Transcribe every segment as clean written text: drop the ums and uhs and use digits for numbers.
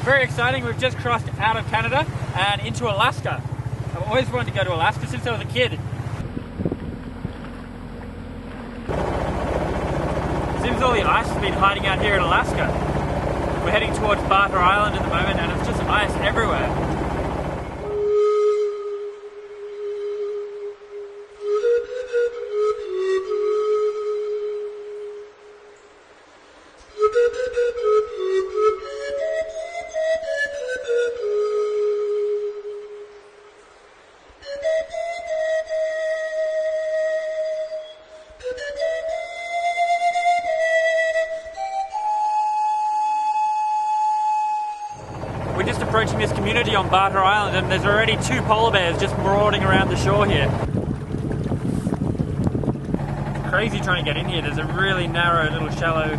Very exciting, we've just crossed out of Canada and into Alaska. I've always wanted to go to Alaska since I was a kid. Seems all the ice has been hiding out here in Alaska. We're heading towards Barrow Island at the moment and it's just ice everywhere. We're just approaching this community on Barrow Island and there's already 2 polar bears just marauding around the shore here. It's crazy trying to get in here. There's a really narrow little shallow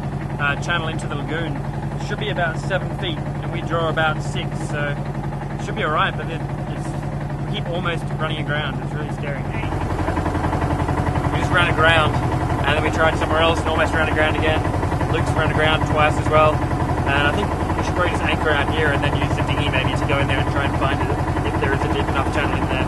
channel into the lagoon. It should be about 7 feet and we draw about 6, so it should be alright, but we keep almost running aground. It's really scary. We just ran aground and then we tried somewhere else and almost ran aground again. Luke's run aground twice as well, and I think we should probably just anchor out here and then use the dinghy maybe to go in there and try and find it if there is a deep enough channel in there.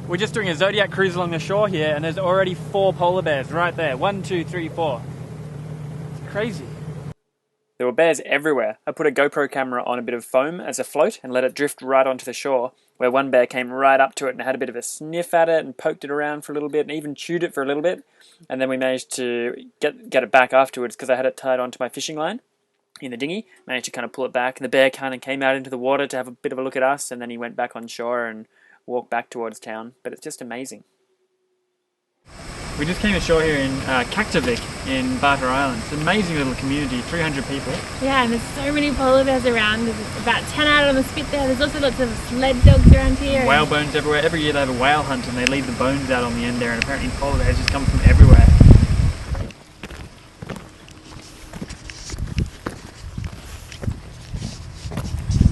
We're just doing a Zodiac cruise along the shore here and there's already 4 polar bears right there. 1, 2, 3, 4. It's crazy. There were bears everywhere. I put a GoPro camera on a bit of foam as a float and let it drift right onto the shore, where one bear came right up to it and had a bit of a sniff at it and poked it around for a little bit and even chewed it for a little bit. And then we managed to get it back afterwards because I had it tied onto my fishing line in the dinghy. Managed to kind of pull it back and the bear kind of came out into the water to have a bit of a look at us, and then he went back on shore and walked back towards town. But it's just amazing. We just came ashore here in Kaktovik in Barrow Island. It's an amazing little community, 300 people. Yeah, and there's so many polar bears around. There's about 10 out on the spit there. There's also lots of sled dogs around here. Whale bones everywhere. Every year they have a whale hunt and they leave the bones out on the end there, and apparently polar bears just come from everywhere.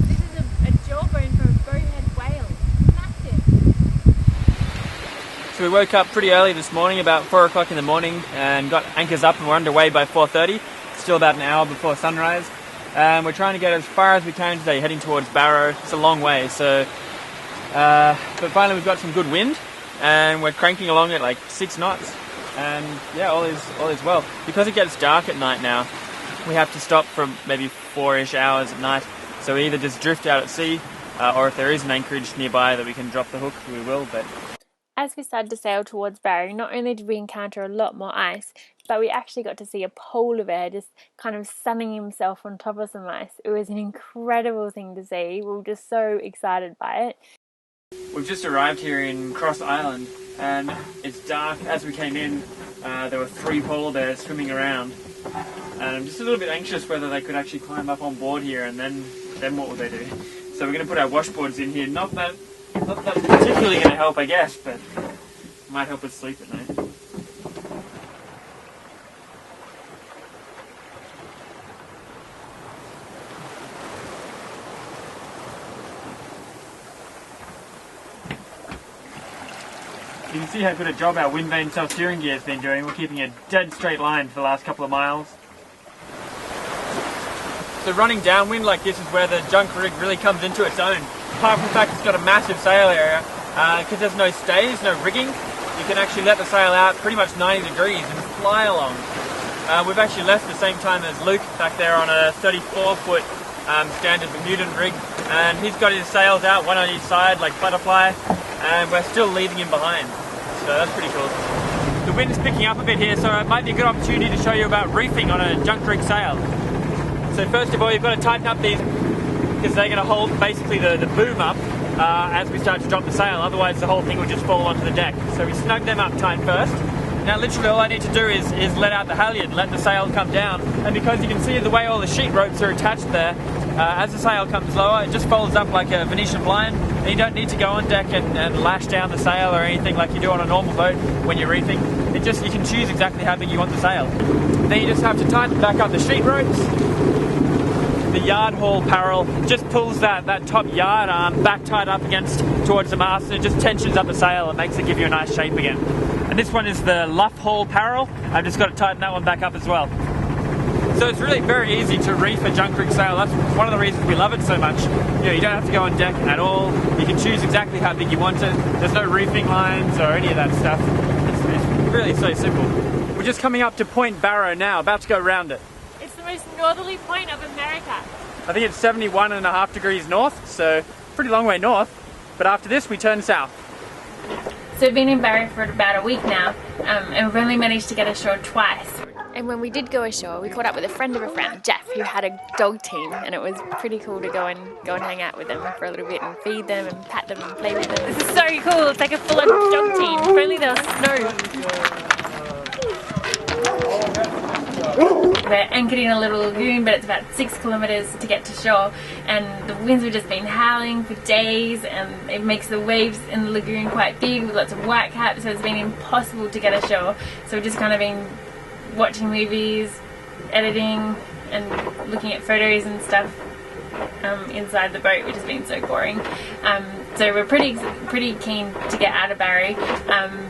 This is a jawbone from a bowhead whale. Massive. So we woke up pretty early this morning, about 4 o'clock in the morning, and got anchors up and we're underway by 4:30. Still about an hour before sunrise. We're trying to get as far as we can today, heading towards Barrow. It's a long way, so but finally we've got some good wind and we're cranking along at like 6 knots, and yeah, all is well. Because it gets dark at night now, we have to stop for maybe 4-ish hours at night, so we either just drift out at sea or if there is an anchorage nearby that we can drop the hook, we will. But as we started to sail towards Barrow, not only did we encounter a lot more ice, but we actually got to see a polar bear just kind of sunning himself on top of some ice. It was an incredible thing to see. We were just so excited by it. We've just arrived here in Cross Island and it's dark. As we came in, there were 3 polar bears swimming around. And I'm just a little bit anxious whether they could actually climb up on board here, and then what would they do? So we're going to put our washboards in here. Not that particularly going to help, I guess, but might help us sleep at night. You can see how good a job our wind vane self-steering gear has been doing. We're keeping a dead straight line for the last couple of miles. So running downwind like this is where the junk rig really comes into its own. Apart from the fact it's got a massive sail area, because there's no stays, no rigging, you can actually let the sail out pretty much 90 degrees and fly along. We've actually left the same time as Luke back there on a 34-foot standard Bermudan rig, and he's got his sails out, one on each side like butterfly, and we're still leaving him behind, so that's pretty cool. The wind's picking up a bit here, so it might be a good opportunity to show you about reefing on a junk rig sail. So first of all, you've got to tighten up these, because they're going to hold basically the boom up as we start to drop the sail, otherwise the whole thing would just fall onto the deck. So we snug them up tight first. Now literally all I need to do is let out the halyard, let the sail come down, and because you can see the way all the sheet ropes are attached there, as the sail comes lower it just folds up like a Venetian blind, and you don't need to go on deck and lash down the sail or anything like you do on a normal boat when you're reefing. You can choose exactly how big you want the sail. Then you just have to tighten back up the sheet ropes. The yard haul parrel just pulls that top yard arm back tight up towards the mast, and it just tensions up the sail and makes it give you a nice shape again. And this one is the luff haul parrel. I've just got to tighten that one back up as well. So it's really very easy to reef a junk rig sail. That's one of the reasons we love it so much. You know, you don't have to go on deck at all. You can choose exactly how big you want it. There's no reefing lines or any of that stuff. It's really so simple. We're just coming up to Point Barrow now, about to go around it. It's the most northerly point of America. I think it's 71.5 degrees north, so pretty long way north. But after this, we turn south. So we've been in Barrow for about a week now, and we've only managed to get ashore twice. And when we did go ashore, we caught up with a friend of a friend, Jeff, who had a dog team, and it was pretty cool to go and hang out with them for a little bit and feed them and pat them and play with them. This is so cool. It's like a full-on dog team. If only there was snow. We're anchored in a little lagoon, but it's about 6 kilometers to get to shore, and the winds have just been howling for days, and it makes the waves in the lagoon quite big with lots of whitecaps, so it's been impossible to get ashore. So we've just kind of been watching movies, editing, and looking at photos and stuff inside the boat, which has been so boring. So we're pretty keen to get out of Barrow,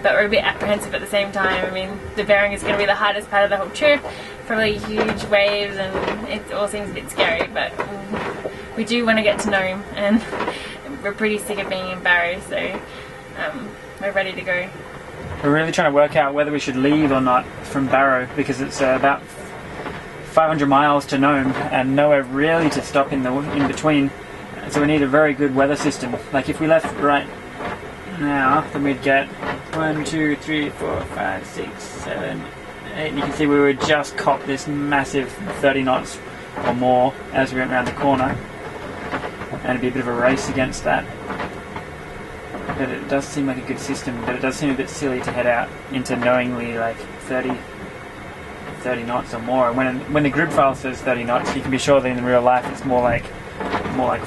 but we're a bit apprehensive at the same time. I mean, the Barrow is going to be the hardest part of the whole trip, probably huge waves, and it all seems a bit scary, but we do want to get to Nome, and we're pretty sick of being in Barrow, so we're ready to go. We're really trying to work out whether we should leave or not from Barrow, because it's about 500 miles to Nome and nowhere really to stop in between. So we need a very good weather system. Like if we left right now, then we'd get 1, 2, 3, 4, 5, 6, 7, 8. And you can see we would just cop this massive 30 knots or more as we went around the corner. And it'd be a bit of a race against that. But it does seem like a good system, but it does seem a bit silly to head out into knowingly like 30 knots or more. And when the grid file says 30 knots, you can be sure that in real life it's more like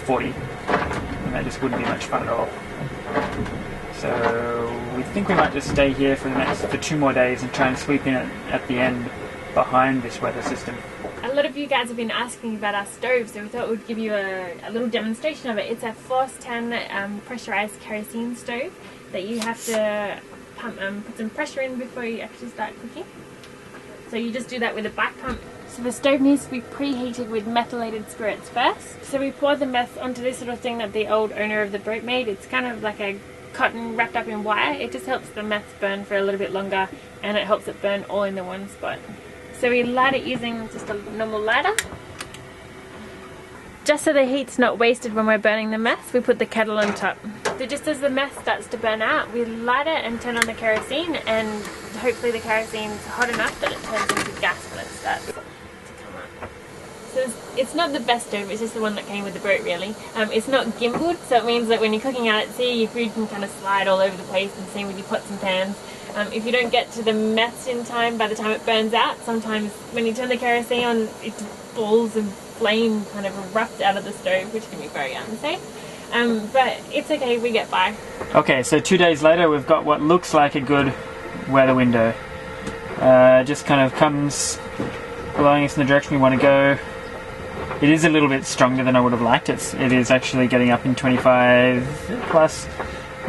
40, and that just wouldn't be much fun at all. So we think we might just stay here for 2 more days and try and sweep in at the end behind this weather system. A lot of you guys have been asking about our stove, so we thought we'd give you a little demonstration of it. It's a Force 10 pressurized kerosene stove that you have to put some pressure in before you actually start cooking. So you just do that with a back pump. So the stove needs to be preheated with methylated spirits first. So we pour the meth onto this little thing that the old owner of the boat made. It's kind of like a cotton wrapped up in wire. It just helps the meth burn for a little bit longer, and it helps it burn all in the one spot. So we light it using just a normal lighter. Just so the heat's not wasted when we're burning the meth, we put the kettle on top. So just as the meth starts to burn out, we light it and turn on the kerosene, and hopefully the kerosene's hot enough that it turns into gas when it starts to come up. So it's not the best stove, it's just the one that came with the boat really. It's not gimbaled, so it means that when you're cooking out at sea, your food can kind of slide all over the place, and same with your pots and pans. If you don't get to the meths in time, by the time it burns out, sometimes when you turn the kerosene on, it balls of flame kind of erupt out of the stove, which can be very unsafe. But it's okay, we get by. Okay, so 2 days later we've got what looks like a good weather window. Just kind of comes blowing us in the direction we want to go. It is a little bit stronger than I would have liked. It is actually getting up in 25 plus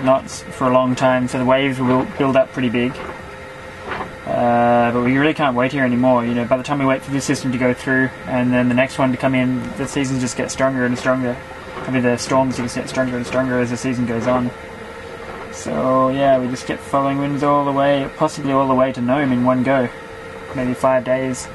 knots for a long time, so the waves will build up pretty big. But we really can't wait here anymore. You know, by the time we wait for this system to go through and then the next one to come in, the seasons just get stronger and stronger. I mean, the storms just get stronger and stronger as the season goes on. So yeah, we just get following winds all the way, possibly all the way to Nome in one go. Maybe 5 days.